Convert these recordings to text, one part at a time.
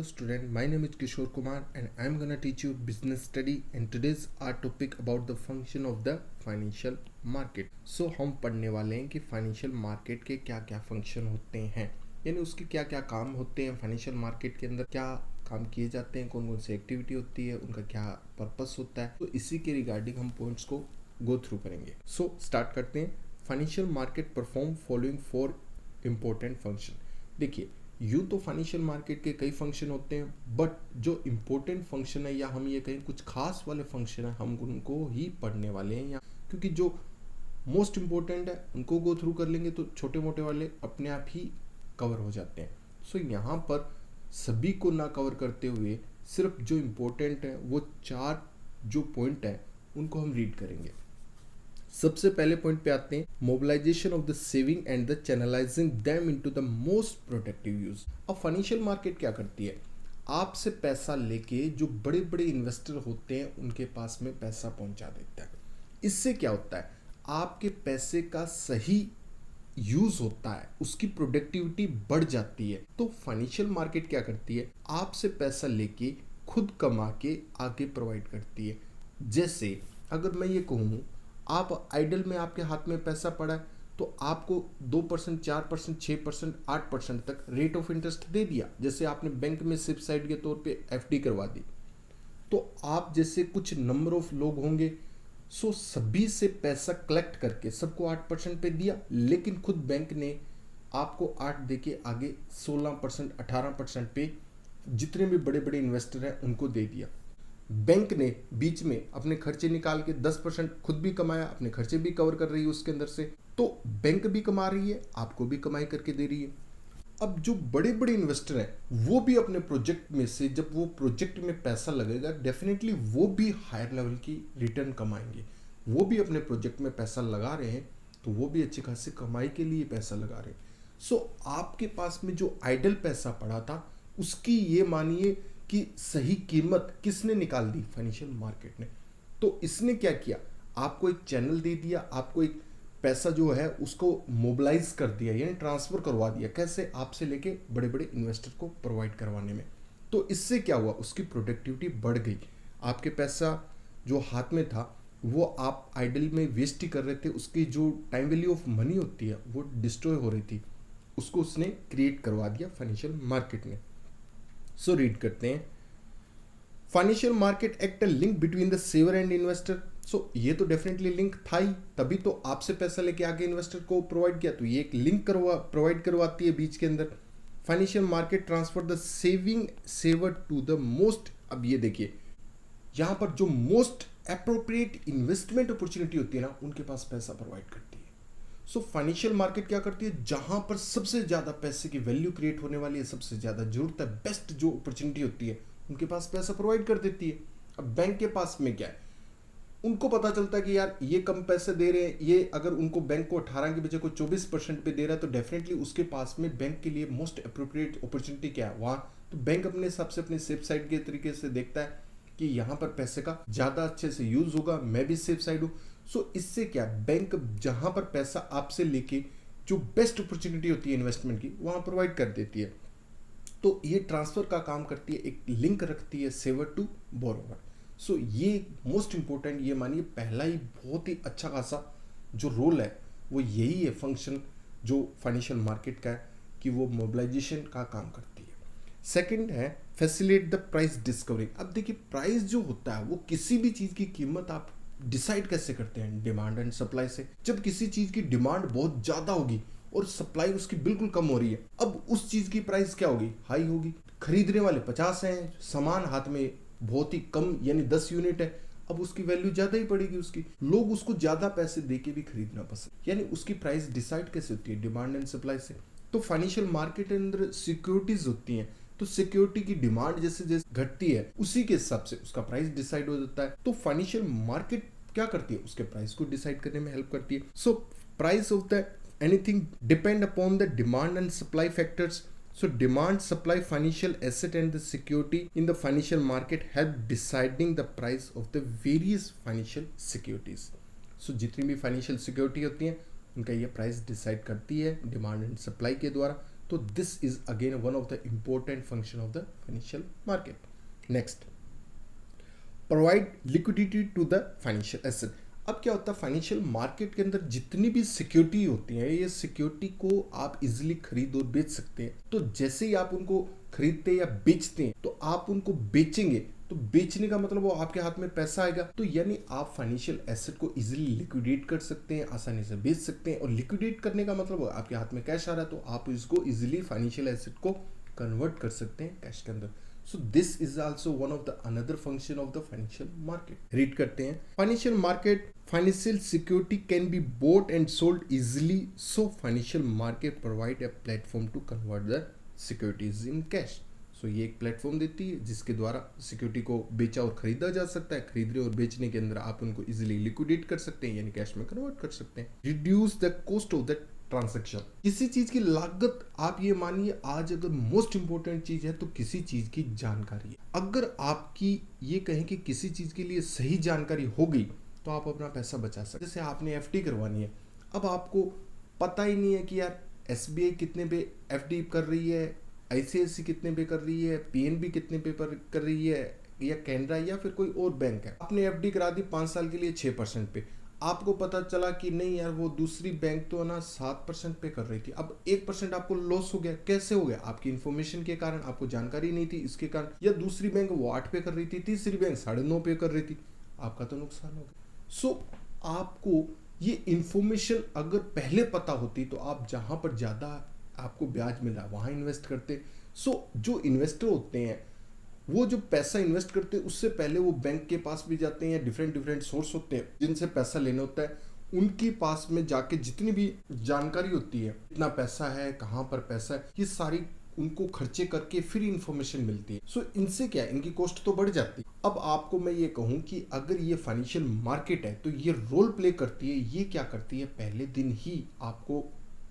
Hello student, my name is Kishore Kumar and I am gonna teach you business study and today's our topic about the function of the financial market. So हम पढ़ने वाले हैं कि financial market के क्या क्या function होते हैं, यानी उसके क्या क्या काम होते हैं, फाइनेंशियल मार्केट के अंदर क्या काम किए जाते हैं, कौन कौन सी एक्टिविटी होती है, उनका क्या पर्पस होता है। तो इसी के रिगार्डिंग हम पॉइंट्स को गो थ्रू करेंगे। सो स्टार्ट करते हैं। Financial market perform following 4 important function. देखिए, यूँ तो फाइनेंशियल मार्केट के कई फंक्शन होते हैं, बट जो इम्पोर्टेंट फंक्शन है या हम ये कहें कुछ खास वाले फंक्शन है, हम उनको ही पढ़ने वाले हैं। या क्योंकि जो मोस्ट इम्पोर्टेंट है उनको गो थ्रू कर लेंगे तो छोटे मोटे वाले अपने आप ही कवर हो जाते हैं। सो यहाँ पर सभी को ना कवर करते हुए सिर्फ जो इम्पोर्टेंट है वो 4 जो पॉइंट है उनको हम रीड करेंगे। सबसे पहले पॉइंट पे आते हैं, mobilisation of the saving and the channelising them into the most productive use. अब फाइनेंशियल मार्केट क्या करती है, आपसे पैसा लेके जो बड़े बड़े इन्वेस्टर होते हैं उनके पास में पैसा पहुंचा देता है। इससे क्या होता है, आपके पैसे का सही यूज होता है, उसकी प्रोडक्टिविटी बढ़ जाती है। तो फाइनेंशियल मार्केट क्या करती है, आपसे पैसा लेके खुद कमा के आगे प्रोवाइड करती है। जैसे अगर मैं ये कहूँ, आप आइडल में आपके हाथ में पैसा पड़ा है तो आपको 2%, 4%, 6%, 8% तक रेट ऑफ इंटरेस्ट दे दिया। जैसे आपने बैंक में सिप साइड के तौर पे एफडी करवा दी, तो आप जैसे कुछ नंबर ऑफ लोग होंगे, सो सभी से पैसा कलेक्ट करके सबको 8% पे दिया, लेकिन खुद बैंक ने आपको 8 दे के आगे 16%, 18% पे जितने भी बड़े बड़े इन्वेस्टर हैं उनको दे दिया। बैंक ने बीच में अपने खर्चे निकाल के 10% खुद भी कमाया, अपने खर्चे भी कवर कर रही है उसके अंदर से। तो बैंक भी कमा रही है, आपको भी कमाई करके दे रही है। अब जो बड़े बड़े इन्वेस्टर हैं वो भी अपने प्रोजेक्ट में से, जब वो प्रोजेक्ट में पैसा लगेगा, डेफिनेटली वो भी हायर लेवल की रिटर्न कमाएंगे। वो भी अपने प्रोजेक्ट में पैसा लगा रहे हैं तो वो भी अच्छी खासी कमाई के लिए पैसा लगा रहे हैं। सो आपके पास में जो आइडल पैसा पड़ा था उसकी ये मानिए कि सही कीमत किसने निकाल दी, फाइनेंशियल मार्केट ने। तो इसने क्या किया, आपको एक चैनल दे दिया, आपको एक पैसा जो है उसको मोबिलाइज कर दिया, यानी ट्रांसफर करवा दिया। कैसे, आपसे लेके बड़े बड़े इन्वेस्टर को प्रोवाइड करवाने में। तो इससे क्या हुआ, उसकी प्रोडक्टिविटी बढ़ गई। आपके पैसा जो हाथ में था वो आप आइडल में वेस्ट ही कर रहे थे, उसकी जो टाइम वैल्यू ऑफ मनी होती है वो डिस्ट्रॉय हो रही थी, उसको उसने क्रिएट करवा दिया फाइनेंशियल मार्केट ने। सो रीड करते हैं, financial market act a link between the saver and investor. So ये तो डेफिनेटली लिंक था ही, तभी तो आपसे पैसा लेके आगे इन्वेस्टर को प्रोवाइड किया। तो ये एक लिंक प्रोवाइड करवाती है बीच के अंदर। Financial market transfer the saving saver to the most. अब ये देखिए, यहाँ पर जो मोस्ट अप्रोप्रिएट इन्वेस्टमेंट अपॉर्चुनिटी होती है ना, उनके पास पैसा प्रोवाइड करती है। सो फाइनेंशियल मार्केट क्या करती है, जहां पर सबसे ज्यादा पैसे की वैल्यू क्रिएट होने वाली है, सबसे ज्यादा जरूरत है, बेस्ट जो अपॉर्चुनिटी होती है, उनके पास पैसा प्रोवाइड कर देती है। अब बैंक के पास में क्या है, उनको पता चलता है कि यार ये कम पैसे दे रहे हैं, ये अगर उनको बैंक को 18 के बजाय को 24% पे दे रहा है, तो डेफिनेटली उसके पास में बैंक के लिए मोस्ट अप्रोप्रिएट अपॉर्चुनिटी क्या है वहाँ। तो बैंक अपने हिसाब से अपने सेफ साइड के तरीके से देखता है कि यहाँ पर पैसे का ज़्यादा अच्छे से यूज होगा, मैं भी सेफ साइड हूँ। सो इससे क्या, बैंक जहाँ पर पैसा आपसे लेके जो बेस्ट अपॉर्चुनिटी होती है इन्वेस्टमेंट की, वहाँ प्रोवाइड कर देती है। तो ये ट्रांसफर का काम करती है, एक लिंक रखती है सेवर टू बोरोवर। सो ये मोस्ट इंपॉर्टेंट, ये मानिए पहला ही बहुत ही अच्छा खासा जो रोल है वो यही है फंक्शन जो फाइनेंशियल मार्केट का है, कि वो मोबिलाइजेशन का काम करती है। सेकंड है फैसिलिटेट द प्राइस डिस्कवरी। अब देखिए, प्राइस जो होता है वो किसी भी चीज़ की कीमत आप डिसाइड कैसे करते हैं, डिमांड एंड सप्लाई से। जब किसी चीज़ की डिमांड बहुत ज़्यादा होगी और सप्लाई उसकी बिल्कुल कम हो रही है, अब उस चीज़ की प्राइस क्या होगी, हाई होगी। खरीदने वाले 50 हैं, सामान हाथ में बहुत ही कम यानी 10 यूनिट है, अब उसकी वैल्यू ज़्यादा ही पड़ेगी उसकी, लोग उसको ज़्यादा पैसे दे के भी खरीदना पसंद, यानी उसकी प्राइस डिसाइड कैसे होती है, डिमांड एंड सप्लाई से। तो फाइनेंशियल मार्केट के अंदर सिक्योरिटीज होती हैं, तो सिक्योरिटी की डिमांड जैसे जैसे घटती है उसी के हिसाब से उसका प्राइस डिसाइड हो जाता है। तो फाइनेंशियल मार्केट क्या करती है, उसके प्राइस को डिसाइड करने में हेल्प करती है। सो प्राइस होता है anything depend upon the demand and supply factors. So demand, supply, financial asset and the security in the financial market help deciding the price of the various financial securities. So जितनी भी financial security होती हैं उनका ये price decide करती है demand and supply के द्वारा। तो this is again one of the important function of the financial market. Next, provide liquidity to the financial asset. अब क्या होता है, फाइनेंशियल मार्केट के अंदर जितनी भी सिक्योरिटी होती है, ये सिक्योरिटी को आप इजीली खरीद और बेच सकते हैं। तो जैसे ही आप उनको खरीदते या बेचते हैं, तो आप उनको बेचेंगे, तो बेचने का मतलब वो आपके हाथ में पैसा आएगा, तो यानी आप फाइनेंशियल एसेट को इजीली लिक्विडेट कर सकते हैं, आसानी से बेच सकते हैं। और लिक्विडेट करने का मतलब आपके हाथ में कैश आ रहा है, तो आप इसको इजीली फाइनेंशियल एसेट को कन्वर्ट कर सकते हैं कैश के अंदर। So this is also one of the another function of the financial market. Read करते हैं, financial market, financial security can be bought and sold easily. So financial market provide a platform to convert the securities in cash. So ये एक platform देती है जिसके द्वारा security को बेचा और खरीदा जा सकता है। खरीदने और बेचने के अंदर आप उनको इजीली लिक्विडेट कर सकते हैं, यानी कैश में कन्वर्ट कर सकते हैं। Reduce the cost of the transaction. किसी चीज की लागत, आप ये मानिए आज अगर मोस्ट इंपॉर्टेंट चीज है तो किसी चीज की जानकारी है। अगर आपकी ये कहें कि किसी चीज के लिए सही जानकारी हो गई तो आप अपना पैसा बचा सकते। जैसे आपने एफडी करवानी है, अब आपको पता ही नहीं है कि यार एसबीआई कितने पे एफडी कर रही है, आईसीआईसी कितने पे कर रही है, पीएनबी कितने पे पर कर रही है, या कैनरा या फिर कोई और बैंक है। आपने एफडी करा दी 5 साल के लिए 6% पे, आपको पता चला कि नहीं यार वो दूसरी बैंक तो ना 7% पे कर रही थी, अब 1% आपको लॉस हो गया। कैसे हो गया? आपकी इन्फॉर्मेशन के कारण, आपको जानकारी नहीं थी इसके कारण, या दूसरी बैंक वो 8 पे कर रही थी, तीसरी बैंक 9.5 पे कर रही थी, आपका तो नुकसान हो गया। सो आपको ये इन्फॉर्मेशन अगर पहले पता होती तो आप जहां पर ज्यादा आपको ब्याज मिल रहा है वहां इन्वेस्ट करते। सो जो इन्वेस्टर होते हैं वो जो पैसा इन्वेस्ट करते हैं उससे पहले वो बैंक के पास भी जाते हैं, या डिफरेंट सोर्स होते हैं जिनसे पैसा लेना होता है, उनके पास में जाके जितनी भी जानकारी होती है, कितना पैसा है, कहाँ पर पैसा है, ये सारी उनको खर्चे करके फिर इंफॉर्मेशन मिलती है। सो इनसे क्या है, इनकी कॉस्ट तो बढ़ जाती है। अब आपको मैं ये कहूँ कि अगर ये फाइनेंशियल मार्केट है तो ये रोल प्ले करती है। ये क्या करती है, पहले दिन ही आपको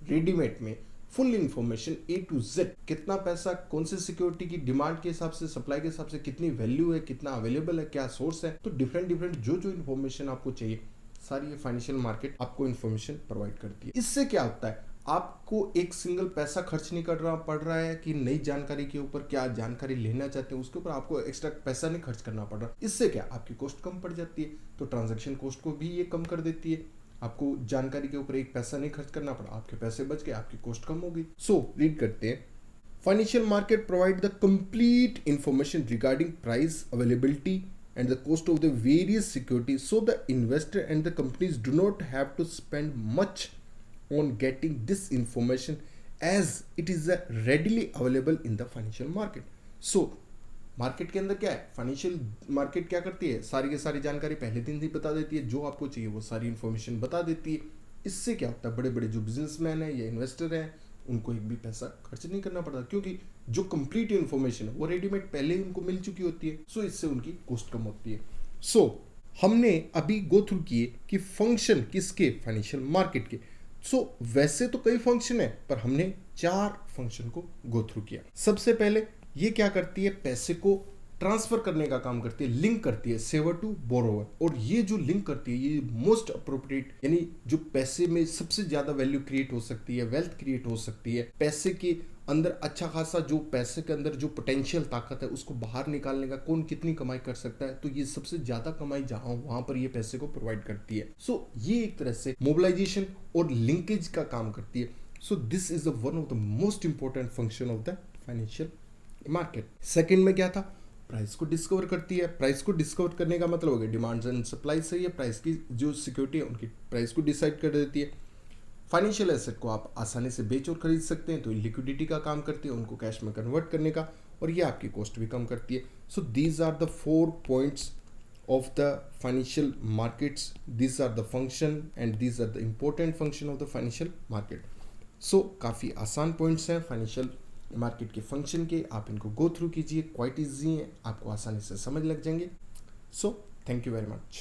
रेडीमेड में full information A to Z, कितना पैसा, कौन से सिक्योरिटी की डिमांड के हिसाब से, सप्लाई के हिसाब से कितनी वैल्यू है, कितना अवेलेबल है, क्या सोर्स है, तो डिफरेंट जो इंफॉर्मेशन आपको चाहिए सारी ये फाइनेंशियल मार्केट आपको इंफॉर्मेशन प्रोवाइड करती है। इससे क्या होता है, आपको एक सिंगल पैसा खर्च नहीं करना पड़ रहा है कि नई जानकारी के ऊपर क्या जानकारी लेना चाहते हैं उसके ऊपर आपको एक्स्ट्रा पैसा नहीं खर्च करना पड़ रहा। इससे क्या, आपकी कॉस्ट कम पड़ जाती है, तो ट्रांजैक्शन कॉस्ट को भी ये कम कर देती है। आपको जानकारी के ऊपर एक पैसा नहीं खर्च करना पड़ा, आपके पैसे बच गए, आपकी कॉस्ट कम हो गई। सो रीड करते हैं, financial market provide the complete information regarding price, availability and the cost of the various security, so the investor and the companies do not have to spend much on getting this information as it is readily available in the financial market. So market के अंदर क्या है, financial market क्या करती है, सारी की सारी जानकारी पहले दिन ही बता देती है, जो आपको चाहिए वो सारी इन्फॉर्मेशन बता देती है। इससे क्या होता है, बड़े बड़े जो बिजनेसमैन है या इन्वेस्टर हैं उनको एक भी पैसा खर्च नहीं करना पड़ता, क्योंकि जो कंप्लीट इन्फॉर्मेशन है वो रेडीमेड पहले ही उनको मिल चुकी होती है। सो इससे उनकी कॉस्ट कम होती है। सो हमने अभी गो थ्रू किए कि फंक्शन किसके, फाइनेंशियल मार्केट के। सो वैसे तो कई फंक्शन है पर हमने 4 फंक्शन को गो थ्रू किया। सबसे पहले ये क्या करती है, पैसे को ट्रांसफर करने का काम करती है, लिंक करती है सेवर टू बोरोवर। और ये जो लिंक करती है ये मोस्ट अप्रोप्रिएट, यानी जो पैसे में सबसे ज्यादा वैल्यू क्रिएट हो सकती है, वेल्थ क्रिएट हो सकती है, पैसे के अंदर अच्छा खासा जो पैसे के अंदर जो पोटेंशियल ताकत है उसको बाहर निकालने का कौन कितनी कमाई कर सकता है, तो ये सबसे ज्यादा कमाई जहां वहां पर ये पैसे को प्रोवाइड करती है। सो ये एक तरह से मोबिलाइजेशन और लिंकेज का काम करती है। So this is one of the most important function of the financial market. Second में क्या था, प्राइस को डिस्कवर करती है। प्राइस को डिस्कवर करने का मतलब हो गया डिमांड एंड सप्लाई से ये प्राइस की जो सिक्योरिटी है उनकी प्राइस को डिसाइड कर देती है। फाइनेंशियल एसेट को आप आसानी से बेच और खरीद सकते हैं, तो लिक्विडिटी का काम करती है, उनको कैश में कन्वर्ट करने का, और ये आपकी कॉस्ट भी कम करती है। So these are the 4 points of the financial markets, these are the function and these are the important function of the financial market. So काफ़ी आसान पॉइंट्स हैं फाइनेंशियल मार्केट के फंक्शन के, आप इनको गो थ्रू कीजिए, क्वाइट इजी हैं, आपको आसानी से समझ लग जाएंगे। So thank you very much.